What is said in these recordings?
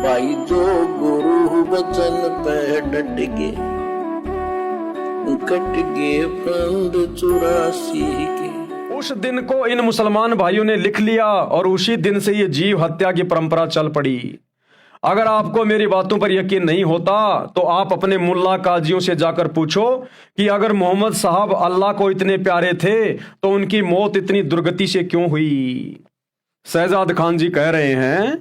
भाई जो गुरु वचन पे डट गए, कट गए प्राण 84 के। उस दिन को इन मुसलमान भाइयों ने लिख लिया और उसी दिन से ये जीव हत्या की परंपरा चल पड़ी। अगर आपको मेरी बातों पर यकीन नहीं होता तो आप अपने मुल्ला काजियों से जाकर पूछो कि अगर मोहम्मद साहब अल्लाह को इतने प्यारे थे तो उनकी मौत इतनी दुर्गति से क्यों हुई। शहजाद खान जी कह रहे हैं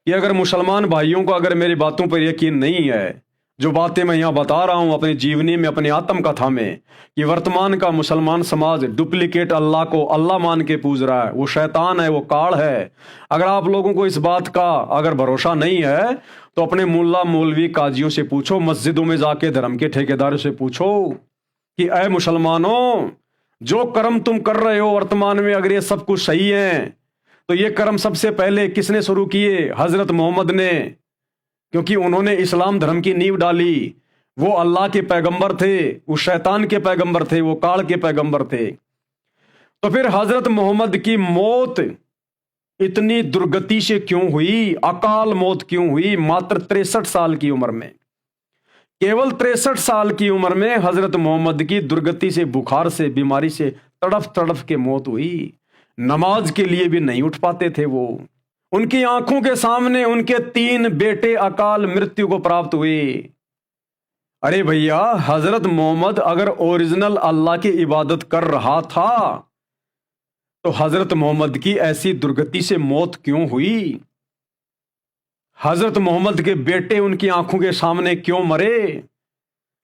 कि अगर मुसलमान भाइयों को अगर मेरी बातों पर यकीन नहीं है, जो बातें मैं यहाँ बता रहा हूँ अपनी जीवनी में, अपनी आत्म कथा में, कि वर्तमान का मुसलमान समाज डुप्लीकेट अल्लाह को अल्लाह मान के पूज रहा है, वो शैतान है, वो काल है। अगर आप लोगों को इस बात का अगर भरोसा नहीं है तो अपने मुल्ला मौलवी काजियों से पूछो, मस्जिदों में जाके धर्म के ठेकेदारों से पूछो कि अय मुसलमानों, जो कर्म तुम कर रहे हो वर्तमान में, अगर ये सब कुछ सही है तो ये कर्म सबसे पहले किसने शुरू किए? हजरत मोहम्मद ने, क्योंकि उन्होंने इस्लाम धर्म की नींव डाली। वो अल्लाह के पैगंबर थे, वो शैतान के पैगंबर थे, वो काल के पैगंबर थे। तो फिर हजरत मोहम्मद की मौत इतनी दुर्गति से क्यों हुई, अकाल मौत क्यों हुई? मात्र 63 साल की उम्र में, केवल 63 साल की उम्र में हजरत मोहम्मद की दुर्गति से, बुखार से, बीमारी से तड़फ तड़फ के मौत हुई। नमाज के लिए भी नहीं उठ पाते थे वो। उनकी आंखों के सामने उनके 3 बेटे अकाल मृत्यु को प्राप्त हुए। अरे भैया, हजरत मोहम्मद अगर ओरिजिनल अल्लाह की इबादत कर रहा था तो हजरत मोहम्मद की ऐसी दुर्गति से मौत क्यों हुई? हजरत मोहम्मद के बेटे उनकी आंखों के सामने क्यों मरे?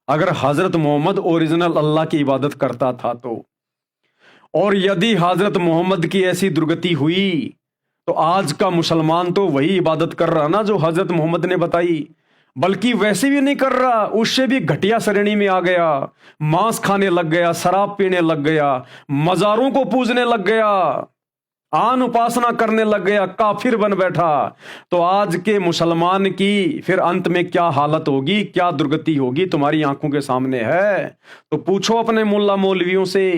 अगर हजरत मोहम्मद ओरिजिनल अल्लाह की इबादत करता था तो। और यदि हजरत मोहम्मद की ऐसी दुर्गति हुई तो आज का मुसलमान तो वही इबादत कर रहा ना जो हजरत मोहम्मद ने बताई, बल्कि वैसे भी नहीं कर रहा, उससे भी घटिया श्रेणी में आ गया। मांस खाने लग गया, शराब पीने लग गया, मजारों को पूजने लग गया, आन उपासना करने लग गया, काफिर बन बैठा। तो आज के मुसलमान की फिर अंत में क्या हालत होगी, क्या दुर्गति होगी, तुम्हारी आंखों के सामने है। तो पूछो अपने मुल्ला मौलवियों से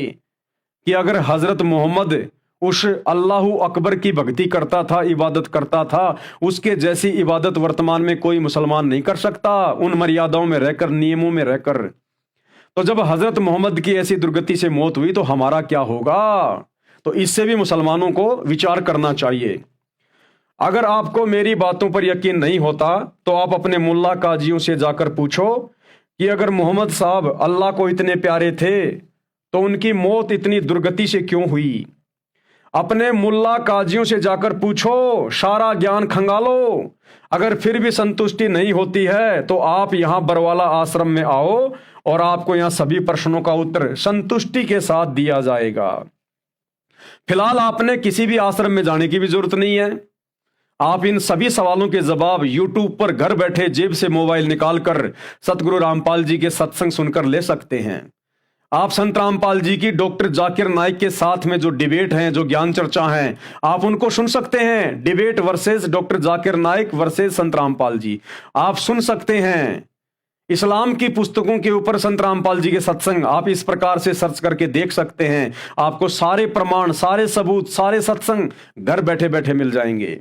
कि अगर हजरत मोहम्मद उस अल्लाहू अकबर की भक्ति करता था, इबादत करता था, उसके जैसी इबादत वर्तमान में कोई मुसलमान नहीं कर सकता, उन मर्यादाओं में रहकर, नियमों में रहकर। तो जब हजरत मोहम्मद की ऐसी दुर्गति से मौत हुई तो हमारा क्या होगा? तो इससे भी मुसलमानों को विचार करना चाहिए। अगर आपको मेरी बातों पर यकीन नहीं होता तो आप अपने मुल्ला काजियों से जाकर पूछो कि अगर मोहम्मद साहब अल्लाह को इतने प्यारे थे तो उनकी मौत इतनी दुर्गति से क्यों हुई। अपने मुल्ला काजियों से जाकर पूछो, सारा ज्ञान खंगालो। अगर फिर भी संतुष्टि नहीं होती है तो आप यहां बरवाला आश्रम में आओ और आपको यहां सभी प्रश्नों का उत्तर संतुष्टि के साथ दिया जाएगा। फिलहाल आपने किसी भी आश्रम में जाने की भी जरूरत नहीं है। आप इन सभी सवालों के जवाब यूट्यूब पर घर बैठे जेब से मोबाइल निकालकर सतगुरु रामपाल जी के सत्संग सुनकर ले सकते हैं। आप संत रामपाल जी की डॉक्टर जाकिर नाइक के साथ में जो डिबेट हैं, जो ज्ञान चर्चा हैं, आप उनको सुन सकते हैं। Debate versus doctor Zakir Naik versus संत रामपाल जी, आप सुन सकते हैं। इस्लाम की पुस्तकों के ऊपर संत रामपाल जी के सत्संग आप इस प्रकार से सर्च करके देख सकते हैं। आपको सारे प्रमाण, सारे सबूत, सारे सत्संग घर बैठे बैठे मिल जाएंगे।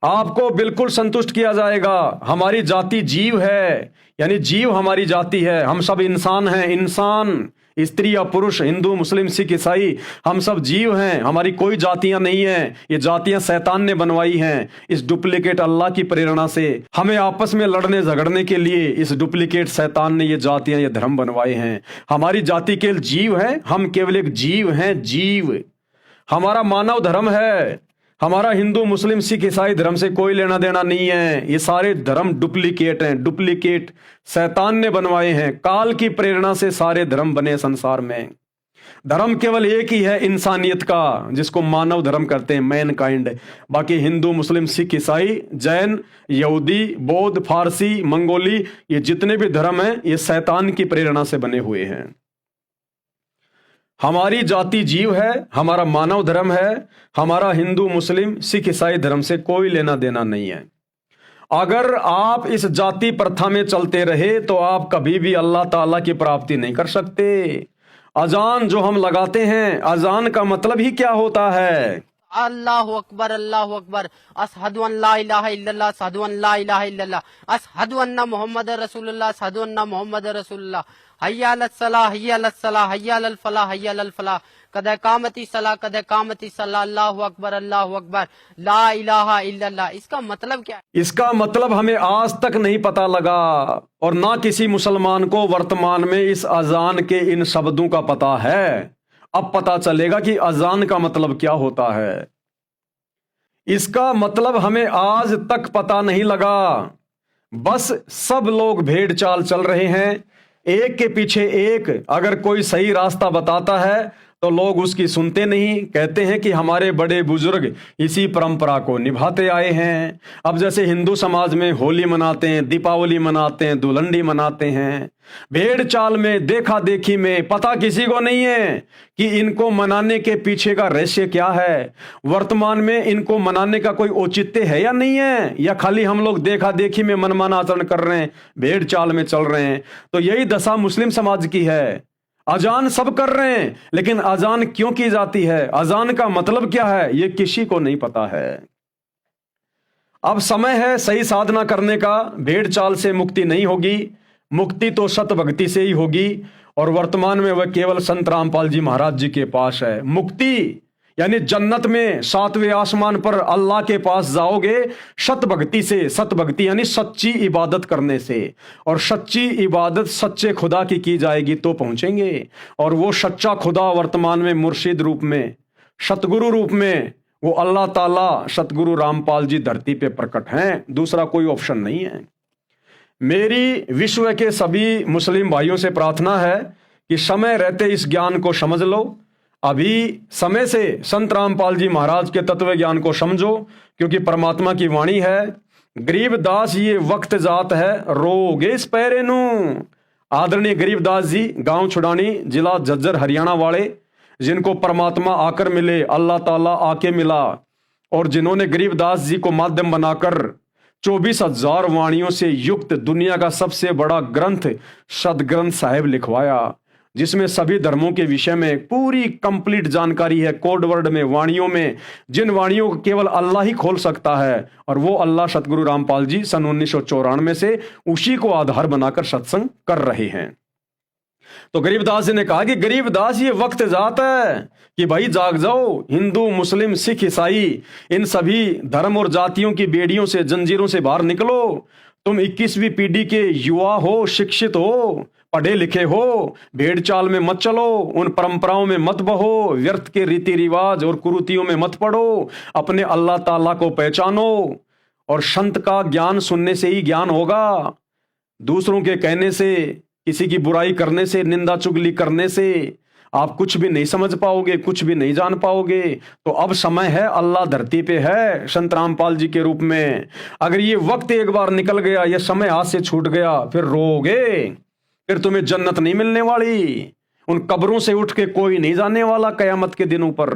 आपको बिल्कुल संतुष्ट किया जाएगा। हमारी जाति जीव है, यानी जीव हमारी जाति है। हम सब इंसान हैं, इंसान, स्त्री या पुरुष, हिंदू, मुस्लिम, सिख, ईसाई, हम सब जीव हैं। हमारी कोई जातियां नहीं हैं। ये जातियां शैतान ने बनवाई हैं इस डुप्लीकेट अल्लाह की प्रेरणा से। हमें आपस में लड़ने झगड़ने के लिए इस डुप्लीकेट शैतान ने ये जातियां, ये धर्म बनवाए हैं। हमारी जाति केवल जीव है, हम केवल एक जीव हैं, जीव। हमारा मानव धर्म है। हमारा हिंदू, मुस्लिम, सिख, ईसाई धर्म से कोई लेना देना नहीं है। ये सारे धर्म डुप्लीकेट हैं, डुप्लीकेट शैतान ने बनवाए हैं। काल की प्रेरणा से सारे धर्म बने संसार में। धर्म केवल एक ही है इंसानियत का, जिसको मानव धर्म करते हैं, मैन काइंड। बाकी हिंदू, मुस्लिम, सिख, ईसाई, जैन, यहूदी, बौद्ध, फारसी, मंगोली, ये जितने भी धर्म हैं ये शैतान की प्रेरणा से बने हुए हैं। हमारी जाति जीव है, हमारा मानव धर्म है। हमारा हिंदू, मुस्लिम, सिख, ईसाई धर्म से कोई लेना देना नहीं है। अगर आप इस जाति प्रथा में चलते रहे तो आप कभी भी अल्लाह ताला की प्राप्ति नहीं कर सकते। अजान जो हम लगाते हैं, अजान का मतलब ही क्या होता है? अल्लाहु अकबर अल्लाहु अकबर, अशहदु अन ला इलाहा इल्लल्लाह, अशहदु अन ला इलाहा इल्लल्लाह, अशहदु अन्ना मुहम्मद रसूलुल्लाह, अशहदु अन्ना मुहम्मद रसूलुल्लाह, हय्या अलस सलाह, हय्या अलस सलाह, हय्या अलल फलाह, हय्या अलल फलाह, कद कामती सलाह, कद कामती सलाह, अल्लाहु अकबर ला इलाहा इल्लल्लाह। इसका मतलब क्या है? इसका मतलब हमें आज तक नहीं पता लगा और ना किसी मुसलमान को वर्तमान में इस अजान के इन शब्दों का पता है। अब पता चलेगा कि अजान का मतलब क्या होता है। इसका मतलब हमें आज तक पता नहीं लगा। बस सब लोग भेड़ चाल चल रहे हैं, एक के पीछे एक। अगर कोई सही रास्ता बताता है तो लोग उसकी सुनते नहीं, कहते हैं कि हमारे बड़े बुजुर्ग इसी परंपरा को निभाते आए हैं। अब जैसे हिंदू समाज में होली मनाते हैं, दीपावली मनाते हैं, दुलंडी मनाते हैं, भेड़ चाल में, देखा देखी में, पता किसी को नहीं है कि इनको मनाने के पीछे का रहस्य क्या है। वर्तमान में इनको मनाने का कोई औचित्य है या नहीं है, या खाली हम लोग देखा देखी में मनमाना आचरण कर रहे हैं, भेड़ चाल में चल रहे हैं। तो यही दशा मुस्लिम समाज की है। अजान सब कर रहे हैं, लेकिन अजान क्यों की जाती है, अजान का मतलब क्या है, यह किसी को नहीं पता है। अब समय है सही साधना करने का। भेड़ चाल से मुक्ति नहीं होगी, मुक्ति तो सत भक्ति से ही होगी। और वर्तमान में वह केवल संत रामपाल जी महाराज जी के पास है। मुक्ति यानी जन्नत में 7वें आसमान पर अल्लाह के पास जाओगे सत भक्ति से। सत भक्ति यानी सच्ची इबादत करने से, और सच्ची इबादत सच्चे खुदा की जाएगी तो पहुंचेंगे। और वो सच्चा खुदा वर्तमान में मुर्शिद रूप में, सतगुरु रूप में, वो अल्लाह ताला सतगुरु रामपाल जी धरती पे प्रकट हैं। दूसरा कोई ऑप्शन नहीं है। मेरी विश्व के सभी मुस्लिम भाइयों से प्रार्थना है कि समय रहते इस ज्ञान को समझ लो। अभी समय से संत रामपाल जी महाराज के तत्व ज्ञान को समझो, क्योंकि परमात्मा की वाणी है, गरीबदास ये वक्त जात है रोगे इस पैरे नू। आदरणीय गरीबदास जी, गांव छुड़ानी, जिला झज्जर, हरियाणा वाले, जिनको परमात्मा आकर मिले, अल्लाह ताला आके मिला, और जिन्होंने गरीबदास जी को माध्यम बनाकर 24,000 वाणियों से युक्त दुनिया का सबसे बड़ा ग्रंथ सदग्रंथ साहिब लिखवाया, जिसमें सभी धर्मों के विषय में पूरी कंप्लीट जानकारी है, कोड वर्ड में, वाणियों में, जिन वाणियों को केवल अल्लाह ही खोल सकता है। और वो अल्लाह सतगुरु रामपाल जी सन 1994 से उसी को आधार बनाकर सत्संग कर रहे हैं। तो गरीबदास जी ने कहा कि गरीबदास ये वक्त जात है कि भाई जाग जाओ, हिंदू, मुस्लिम, सिख, ईसाई, इन सभी धर्म और जातियों की बेड़ियों से, जंजीरों से बाहर निकलो। तुम 21वीं पीढ़ी के युवा हो, शिक्षित हो, पढ़े लिखे हो, भेड़ चाल में मत चलो, उन परंपराओं में मत बहो, व्यर्थ के रीति रिवाज और कुरीतियों में मत पड़ो, अपने अल्लाह ताला को पहचानो। और संत का ज्ञान सुनने से ही ज्ञान होगा। दूसरों के कहने से, किसी की बुराई करने से, निंदा चुगली करने से आप कुछ भी नहीं समझ पाओगे, कुछ भी नहीं जान पाओगे। तो अब समय है, अल्लाह धरती पे है संत रामपाल जी के रूप में। अगर ये वक्त एक बार निकल गया, ये समय हाथ से छूट गया, फिर रोओगे, फिर तुम्हें जन्नत नहीं मिलने वाली। उन कब्रों से उठ के कोई नहीं जाने वाला कयामत के दिनों पर।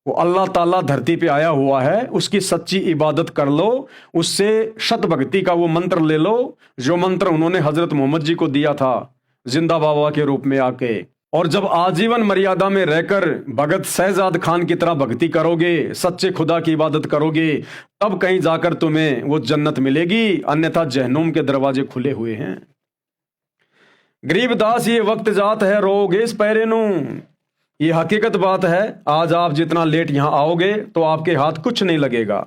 वो अल्लाह ताला धरती पे आया हुआ है, उसकी सच्ची इबादत कर लो, उससे शत भक्ति का वो मंत्र ले लो, जो मंत्र उन्होंने हजरत मोहम्मद जी को दिया था जिंदा बाबा के रूप में आके। और जब आजीवन मर्यादा में रहकर भगत शहजाद खान की तरह भक्ति करोगे, सच्चे खुदा की इबादत करोगे, तब कहीं जाकर तुम्हें वो जन्नत मिलेगी, अन्यथा जहन्नुम के दरवाजे खुले हुए हैं। गरीबदास ये वक्त जात है रोगे इस पैरे नू। ये हकीकत बात है। आज आप जितना लेट यहां आओगे तो आपके हाथ कुछ नहीं लगेगा।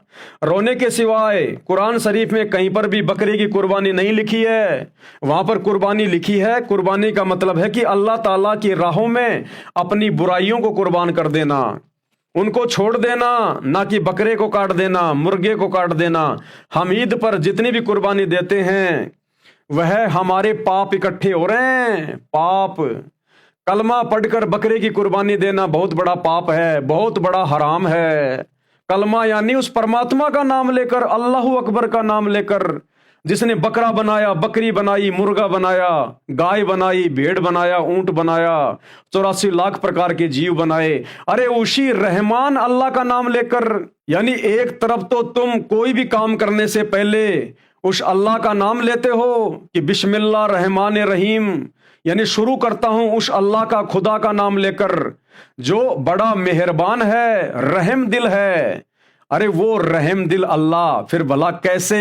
रोने के सिवाय कुरान शरीफ में कहीं पर भी बकरी की कुर्बानी नहीं लिखी है। वहां पर कुर्बानी लिखी है, कुर्बानी का मतलब है कि अल्लाह ताला की राहों में अपनी बुराइयों को कुर्बान कर देना, उनको छोड़ देना, ना कि बकरे को काट देना, मुर्गे को काट देना। हम ईद पर जितनी भी कुर्बानी देते हैं वह हमारे पाप इकट्ठे हो रहे हैं। पाप, कलमा पढ़कर बकरे की कुर्बानी देना बहुत बड़ा पाप है, बहुत बड़ा हराम है। कलमा यानी उस परमात्मा का नाम लेकर, अल्लाहु अकबर का नाम लेकर, जिसने बकरा बनाया, बकरी बनाई, मुर्गा बनाया, गाय बनाई, भेड़ बनाया, ऊंट बनाया, 84 लाख प्रकार के जीव बनाए। अरे उसी रहमान अल्लाह का नाम लेकर, यानी एक तरफ तो तुम कोई भी काम करने से पहले उस अल्लाह का नाम लेते हो कि बिस्मिल्लाह रहमान रहीम, यानी शुरू करता हूं उस अल्लाह का, खुदा का नाम लेकर जो बड़ा मेहरबान है, रहम दिल है। अरे वो रहम दिल अल्लाह फिर भला कैसे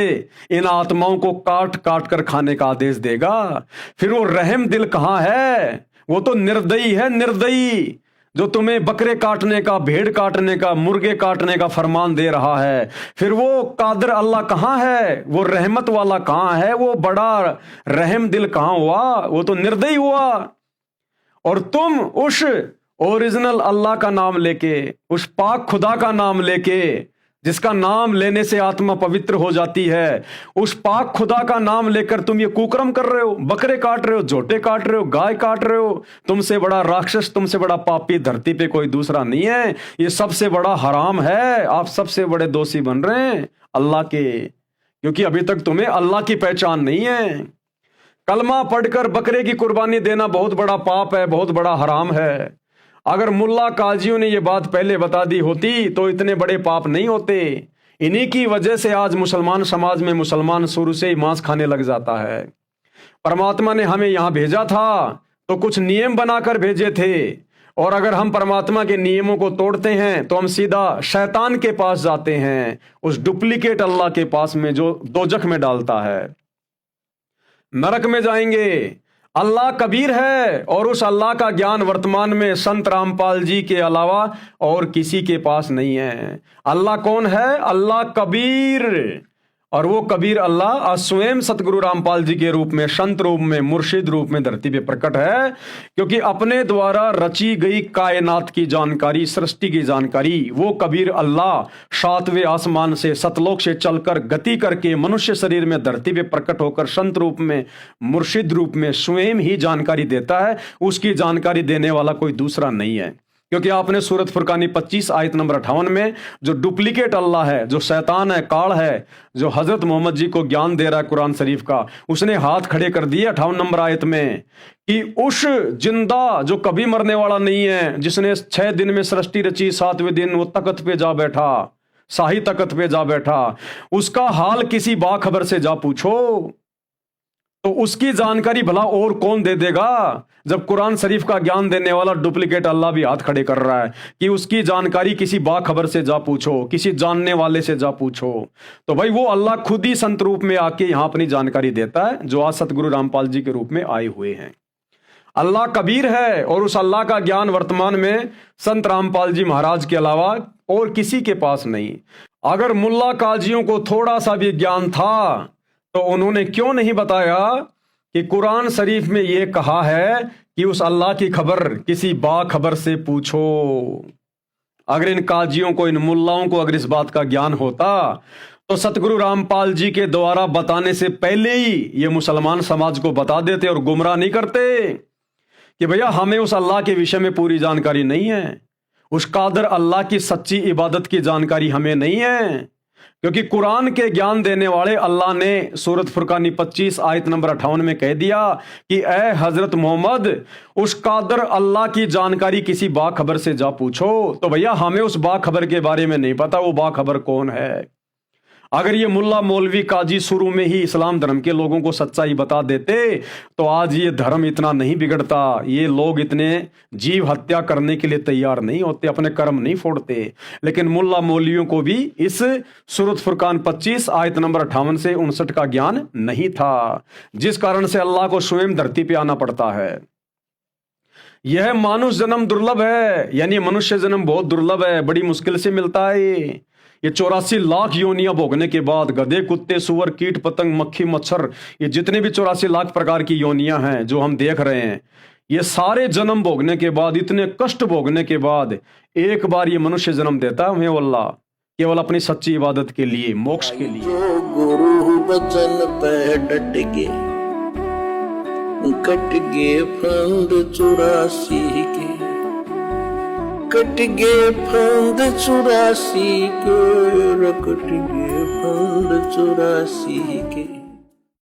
इन आत्माओं को काट काट कर खाने का आदेश देगा? फिर वो रहम दिल कहां है? वो तो निर्दयी है, निर्दयी, जो तुम्हें बकरे काटने का, भेड़ काटने का, मुर्गे काटने का फरमान दे रहा है। फिर वो कादर अल्लाह कहां है? वो रहमत वाला कहां है? वो बड़ा रहम दिल कहां हुआ? वो तो निर्दयी हुआ। और तुम उस ओरिजिनल अल्लाह का नाम लेके, उस पाक खुदा का नाम लेके, जिसका नाम लेने से आत्मा पवित्र हो जाती है, उस पाक खुदा का नाम लेकर तुम ये कुकर्म कर रहे हो, बकरे काट रहे हो, झोटे काट रहे हो, गाय काट रहे हो। तुमसे बड़ा राक्षस, तुमसे बड़ा पापी धरती पे कोई दूसरा नहीं है। ये सबसे बड़ा हराम है। आप सबसे बड़े दोषी बन रहे हैं अल्लाह के, क्योंकि अभी तक तुम्हें अल्लाह की पहचान नहीं है। कलमा पढ़कर बकरे की कुर्बानी देना बहुत बड़ा पाप है, बहुत बड़ा हराम है। अगर मुल्ला काजियों ने यह बात पहले बता दी होती तो इतने बड़े पाप नहीं होते। इन्हीं की वजह से आज मुसलमान समाज में मुसलमान शुरू से ही मांस खाने लग जाता है। परमात्मा ने हमें यहां भेजा था तो कुछ नियम बनाकर भेजे थे, और अगर हम परमात्मा के नियमों को तोड़ते हैं तो हम सीधा शैतान के पास जाते हैं, उस डुप्लीकेट अल्लाह के पास में जो दोजख में डालता है, नरक में जाएंगे। अल्लाह कबीर है और उस अल्लाह का ज्ञान वर्तमान में संत रामपाल जी के अलावा और किसी के पास नहीं है। अल्लाह कौन है? अल्लाह कबीर। और वो कबीर अल्लाह आज स्वयं सतगुरु रामपाल जी के रूप में, संत रूप में, मुर्शिद रूप में धरती पे प्रकट है, क्योंकि अपने द्वारा रची गई कायनात की जानकारी, सृष्टि की जानकारी वो कबीर अल्लाह सातवें आसमान से, सतलोक से चलकर गति करके मनुष्य शरीर में धरती पे प्रकट होकर संत रूप में, मुर्शिद रूप में स्वयं ही जानकारी देता है। उसकी जानकारी देने वाला कोई दूसरा नहीं है। क्योंकि आपने सूरत फुरकानी 25 आयत नंबर 58 में जो डुप्लीकेट अल्लाह है, जो शैतान है, काल है, जो हजरत मोहम्मद जी को ज्ञान दे रहा है कुरान शरीफ का, उसने हाथ खड़े कर दिए 58 नंबर आयत में कि उस जिंदा जो कभी मरने वाला नहीं है, जिसने 6 दिन में सृष्टि रची, 7वें दिन वो तख्त पे जा बैठा, शाही तख्त पे जा बैठा, उसका हाल किसी बाखबर से जा पूछो। तो उसकी जानकारी भला और कौन दे देगा जब कुरान शरीफ का ज्ञान देने वाला डुप्लीकेट अल्लाह भी हाथ खड़े कर रहा है कि उसकी जानकारी किसी बाखबर से जा पूछो, किसी जानने वाले से जा पूछो। तो भाई वो अल्लाह खुद ही संत रूप में आके यहां अपनी जानकारी देता है, जो आज सतगुरु रामपाल जी के रूप में आए हुए हैं। अल्लाह कबीर है और उस अल्लाह का ज्ञान वर्तमान में संत रामपाल जी महाराज के अलावा और किसी के पास नहीं। अगर मुल्ला काजियों को थोड़ा सा भी ज्ञान था तो उन्होंने क्यों नहीं बताया कि कुरान शरीफ में यह कहा है कि उस अल्लाह की खबर किसी बाखबर से पूछो। अगर इन काजियों को, इन मुल्लाओं को अगर इस बात का ज्ञान होता तो सतगुरु रामपाल जी के द्वारा बताने से पहले ही ये मुसलमान समाज को बता देते और गुमराह नहीं करते कि भैया हमें उस अल्लाह के विषय में पूरी जानकारी नहीं है, उस कादर अल्लाह की सच्ची इबादत की जानकारी हमें नहीं है। क्योंकि कुरान के ज्ञान देने वाले अल्लाह ने सूरत फुरकानी 25 आयत नंबर 58 में कह दिया कि ए हजरत मोहम्मद, उस कादर अल्लाह की जानकारी किसी बाखबर से जा पूछो। तो भैया हमें उस बाखबर के बारे में नहीं पता, वो बाखबर कौन है। अगर ये मुल्ला मौलवी काजी शुरू में ही इस्लाम धर्म के लोगों को सच्चाई बता देते तो आज ये धर्म इतना नहीं बिगड़ता, ये लोग इतने जीव हत्या करने के लिए तैयार नहीं होते, अपने कर्म नहीं फोड़ते। लेकिन मुल्ला मौलवियों को भी इस सूरत फुरकान 25 आयत नंबर 58 से 59 का ज्ञान नहीं था, जिस कारण से अल्लाह को स्वयं धरती पे आना पड़ता है। यह मानुष जन्म दुर्लभ है, यानी मनुष्य जन्म बहुत दुर्लभ है, बड़ी मुश्किल से मिलता है। ये 84 लाख योनियां भोगने के बाद गधे, कुत्ते, सुअर, कीट पतंग, मक्खी, मच्छर, ये जितने भी 84 लाख प्रकार की योनियां हैं जो हम देख रहे हैं, ये सारे जन्म भोगने के बाद, इतने कष्ट भोगने के बाद एक बार ये मनुष्य जन्म देता है हमें अल्लाह, केवल अपनी सच्ची इबादत के लिए, मोक्ष के लिए। जो गुरु बचन पे डट के कट गे फंद 84 के, कट गे फंद 84 के, कट गे फंद 84 के।